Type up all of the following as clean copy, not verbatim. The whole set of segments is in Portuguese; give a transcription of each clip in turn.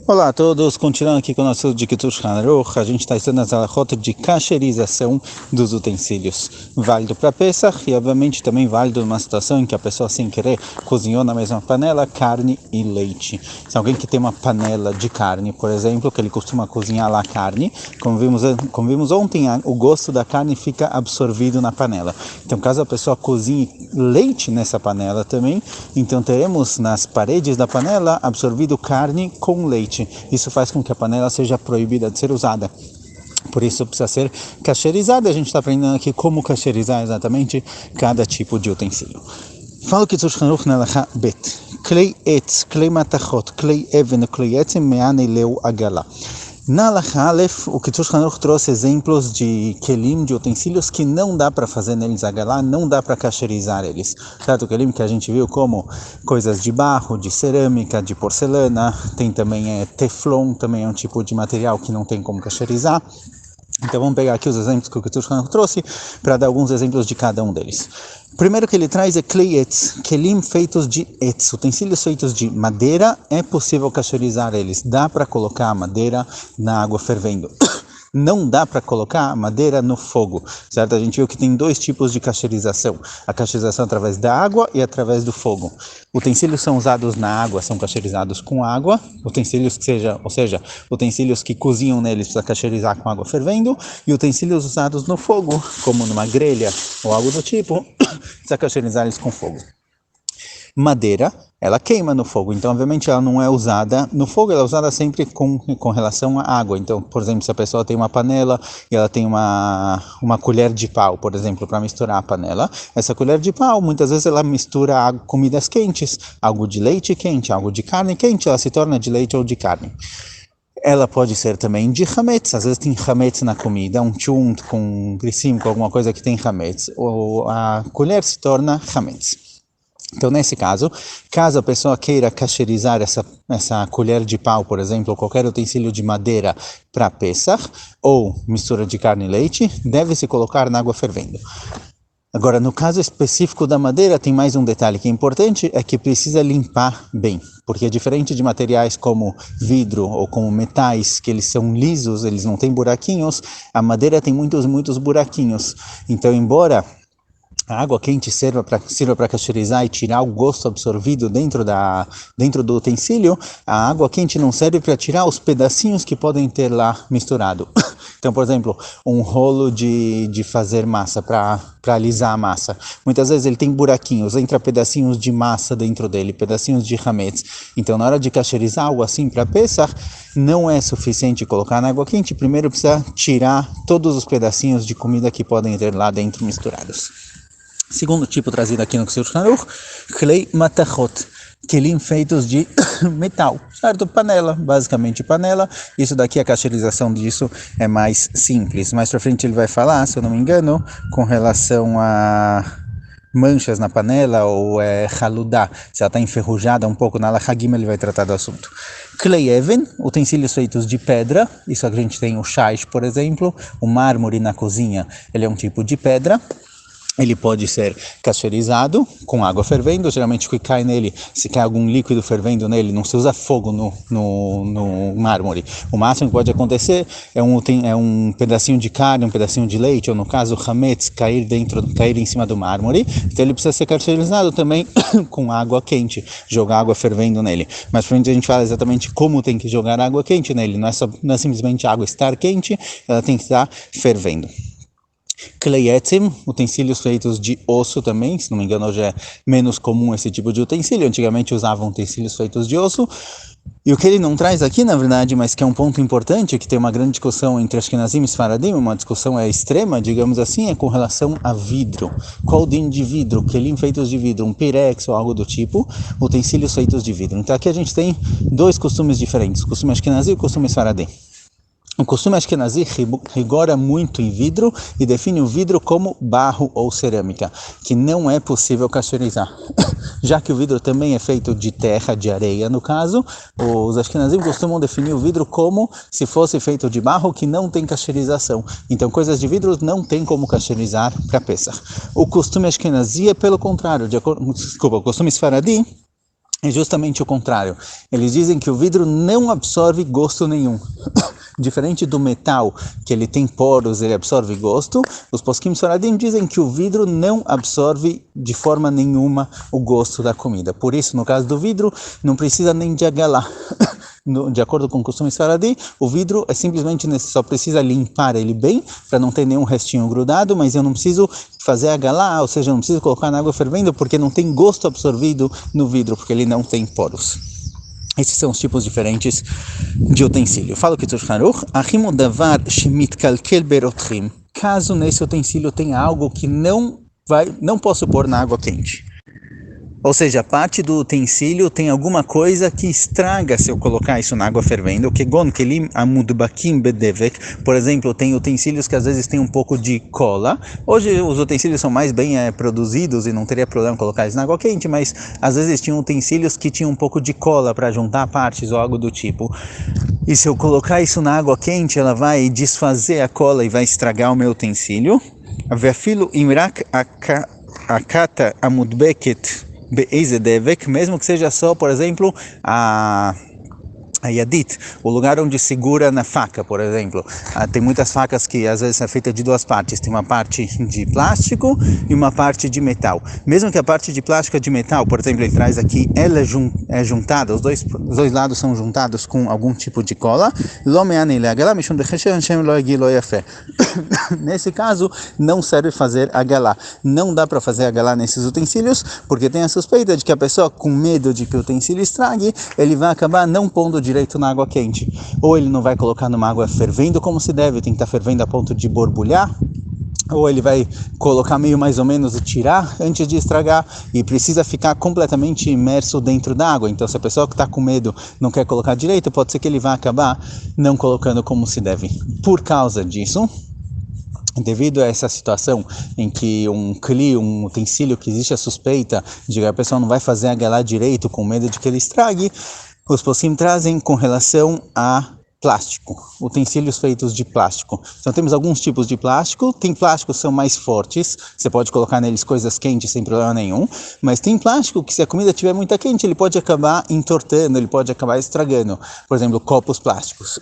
Olá a todos, continuando aqui com o nosso Dictur Shulchan Aruch, a gente está estudando as halachot de cacherização dos utensílios, válido para Pesach e obviamente também válido numa situação em que a pessoa sem querer cozinhou na mesma panela carne e leite. Se alguém que tem uma panela de carne, por exemplo, que ele costuma cozinhar lá a carne, como vimos ontem, o gosto da carne fica absorvido na panela. Então caso a pessoa cozinhe leite nessa panela também, então teremos nas paredes da panela absorvido carne com leite. Isso faz com que a panela seja proibida de ser usada. Por isso precisa ser cacherizada. A gente está aprendendo aqui como cacherizar exatamente cada tipo de utensílio. Fala que Shulchan Aruch na halacha bet. Klei etz, klei matachot, klei even, klei etzem me'ane leu agala. Na halacha Aleph, o Kitzur Shulchan Aruch trouxe exemplos de kelim, de utensílios que não dá para fazer neles agalá, não dá para cacherizar eles. Certo? Kelim que a gente viu como coisas de barro, de cerâmica, de porcelana, tem também teflon, também é um tipo de material que não tem como cacherizar. Então vamos pegar aqui os exemplos que o Kitzur Shulchan Aruch trouxe para dar alguns exemplos de cada um deles. O primeiro que ele traz é klei etz, kelim feitos de etz, utensílios feitos de madeira, é possível cacherizar eles, dá para colocar a madeira na água fervendo. Não dá para colocar a madeira no fogo, certo? A gente viu que tem dois tipos de cacherização, a cacherização através da água e através do fogo. Utensílios são usados na água, são cacherizados com água, utensílios utensílios que cozinham neles precisa cacherizar com água fervendo, e utensílios usados no fogo, como numa grelha ou algo do tipo, precisa cacherizar eles com fogo. Madeira, ela queima no fogo, então obviamente ela não é usada no fogo, ela é usada sempre com relação à água. Então, por exemplo, se a pessoa tem uma panela e ela tem uma colher de pau, por exemplo, para misturar a panela, essa colher de pau, muitas vezes ela mistura comidas quentes, algo de leite quente, algo de carne quente, ela se torna de leite ou de carne. Ela pode ser também de hametz, às vezes tem hametz na comida, um chunt com grissim, com alguma coisa que tem hametz, ou a colher se torna hametz. Então, nesse caso, caso a pessoa queira cacherizar essa colher de pau, por exemplo, ou qualquer utensílio de madeira para Pesach, ou mistura de carne e leite, deve-se colocar na água fervendo. Agora, no caso específico da madeira, tem mais um detalhe que é importante, é que precisa limpar bem, porque é diferente de materiais como vidro ou como metais, que eles são lisos, eles não têm buraquinhos, a madeira tem muitos buraquinhos. Então, embora a água quente sirva para cacherizar e tirar o gosto absorvido dentro do utensílio, a água quente não serve para tirar os pedacinhos que podem ter lá misturado. Então, por exemplo, um rolo de fazer massa, para alisar a massa. Muitas vezes ele tem buraquinhos, entra pedacinhos de massa dentro dele, pedacinhos de hametz. Então, na hora de cacherizar algo assim para Pesach, não é suficiente colocar na água quente, primeiro precisa tirar todos os pedacinhos de comida que podem ter lá dentro misturados. Segundo tipo trazido aqui no Shulchan Aruch, klei matachot, kelim feitos de metal, certo? Panela, basicamente panela. Isso daqui, a cacherização disso é mais simples. Mais pra frente ele vai falar, se eu não me engano, com relação a manchas na panela ou haludá, se ela está enferrujada um pouco, na halacha Gimel ele vai tratar do assunto. Klei even, utensílios feitos de pedra, isso a gente tem o shaish, por exemplo, o mármore na cozinha, ele é um tipo de pedra. Ele pode ser cacherizado com água fervendo, geralmente o que cai nele, se cai algum líquido fervendo nele, não se usa fogo no mármore. O máximo que pode acontecer é um pedacinho de carne, um pedacinho de leite, ou no caso, hametz, cair em cima do mármore. Então ele precisa ser cacherizado também com água quente, jogar água fervendo nele. Mas pra a gente fala exatamente como tem que jogar água quente nele, não é simplesmente a água estar quente, ela tem que estar fervendo. Klei etzem, utensílios feitos de osso também, se não me engano hoje é menos comum esse tipo de utensílio, antigamente usavam utensílios feitos de osso, e o que ele não traz aqui, na verdade, mas que é um ponto importante, que tem uma grande discussão entre Ashkenazim e Sfaradim, uma discussão extrema, digamos assim, é com relação a vidro. Qual o din de vidro? Kelim feitos de vidro, um pirex ou algo do tipo, utensílios feitos de vidro. Então aqui a gente tem dois costumes diferentes, o costume Ashkenazim e o costume Sfaradim. O costume Ashkenazi rigora muito em vidro e define o vidro como barro ou cerâmica, que não é possível cacherizar. Já que o vidro também é feito de terra, de areia no caso, os Ashkenazim costumam definir o vidro como se fosse feito de barro, que não tem cacherização. Então coisas de vidro não tem como cacherizar para Pesach. O costume Ashkenazi é pelo contrário, o costume Sfaradi é justamente o contrário. Eles dizem que o vidro não absorve gosto nenhum. Diferente do metal, que ele tem poros, ele absorve gosto, os poskim sfaradim dizem que o vidro não absorve de forma nenhuma o gosto da comida. Por isso, no caso do vidro, não precisa nem de agalá. De acordo com o costume sfaradi, o vidro é simplesmente só precisa limpar ele bem, para não ter nenhum restinho grudado, mas eu não preciso fazer agalá, ou seja, eu não preciso colocar na água fervendo, porque não tem gosto absorvido no vidro, porque ele não tem poros. Esses são os tipos diferentes de utensílio. Fala o Kitzur Haruch, Achim davar shemitkalkel berotchim. Caso nesse utensílio tenha algo que não posso pôr na água quente. Ou seja, a parte do utensílio tem alguma coisa que estraga se eu colocar isso na água fervendo. Kegon kelim amudbakim bedevek. Por exemplo, tem utensílios que às vezes tem um pouco de cola. Hoje os utensílios são mais bem produzidos e não teria problema colocar eles na água quente, mas às vezes tinham utensílios que tinham um pouco de cola para juntar partes ou algo do tipo. E se eu colocar isso na água quente, ela vai desfazer a cola e vai estragar o meu utensílio. Ve'afilu imrak akata amudbeket mesmo que seja só, por exemplo, a yadit, o lugar onde segura na faca, por exemplo. Tem muitas facas que às vezes é feita de duas partes, tem uma parte de plástico e uma parte de metal. Mesmo que a parte de plástico de metal, por exemplo, ele traz aqui, ela é juntada, os dois lados são juntados com algum tipo de cola. Nesse caso, não serve fazer agalá. Não dá para fazer agalá nesses utensílios, porque tem a suspeita de que a pessoa, com medo de que o utensílio estrague, ele vai acabar não pondo direito na água quente. Ou ele não vai colocar numa água fervendo como se deve, tem que estar fervendo a ponto de borbulhar, ou ele vai colocar meio mais ou menos e tirar antes de estragar, e precisa ficar completamente imerso dentro da água. Então se a pessoa que está com medo não quer colocar direito, pode ser que ele vá acabar não colocando como se deve. Por causa disso, devido a essa situação em que um utensílio que existe a suspeita de que a pessoa não vai fazer agalá direito com medo de que ele estrague, os poskim trazem com relação a plástico, utensílios feitos de plástico. Então temos alguns tipos de plástico, tem plásticos que são mais fortes, você pode colocar neles coisas quentes sem problema nenhum, mas tem plástico que se a comida estiver muito quente, ele pode acabar entortando, ele pode acabar estragando. Por exemplo, copos plásticos,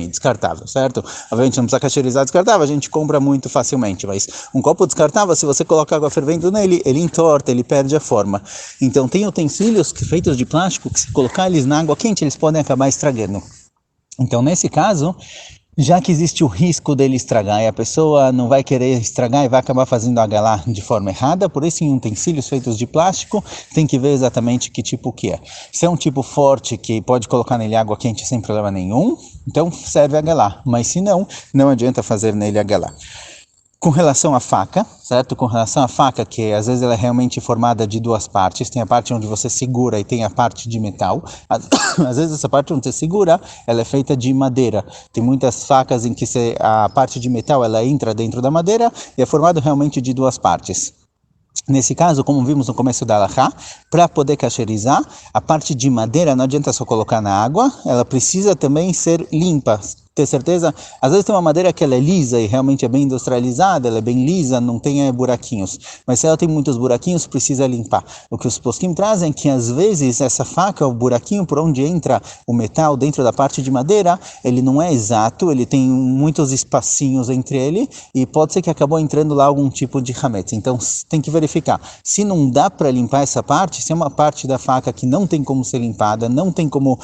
descartável, certo? A gente não precisa cacherizar descartável, a gente compra muito facilmente, mas um copo descartável, se você coloca água fervendo nele, ele entorta, ele perde a forma. Então tem utensílios feitos de plástico que se colocar eles na água quente, eles podem acabar estragando. Então, nesse caso, já que existe o risco dele estragar e a pessoa não vai querer estragar e vai acabar fazendo agalá de forma errada, por isso em utensílios feitos de plástico, tem que ver exatamente que tipo que é. Se é um tipo forte que pode colocar nele água quente sem problema nenhum, então serve agalá, mas se não, não adianta fazer nele agalá. Com relação à faca, certo? Com relação à faca, que às vezes ela é realmente formada de duas partes, tem a parte onde você segura e tem a parte de metal. Às vezes essa parte onde você segura, ela é feita de madeira. Tem muitas facas em que a parte de metal ela entra dentro da madeira e é formado realmente de duas partes. Nesse caso, como vimos no começo da Halachá, para poder cacherizar, a parte de madeira não adianta só colocar na água, ela precisa também ser limpa. Ter certeza, às vezes tem uma madeira que ela é lisa e realmente é bem industrializada, ela é bem lisa, não tem buraquinhos, mas se ela tem muitos buraquinhos, precisa limpar. O que os poskim trazem é que às vezes essa faca, o buraquinho por onde entra o metal dentro da parte de madeira, ele não é exato, ele tem muitos espacinhos entre ele e pode ser que acabou entrando lá algum tipo de hametz. Então tem que verificar. Se não dá para limpar essa parte, se é uma parte da faca que não tem como ser limpada, não tem como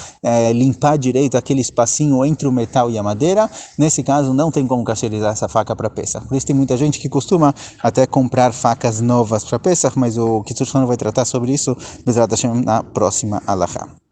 limpar direito aquele espacinho entre o metal e a madeira, nesse caso não tem como cacherizar essa faca para Pesach. Por isso tem muita gente que costuma até comprar facas novas para Pesach, mas o Kitzur vai tratar sobre isso, Bezrat Hashem, na próxima Halachá.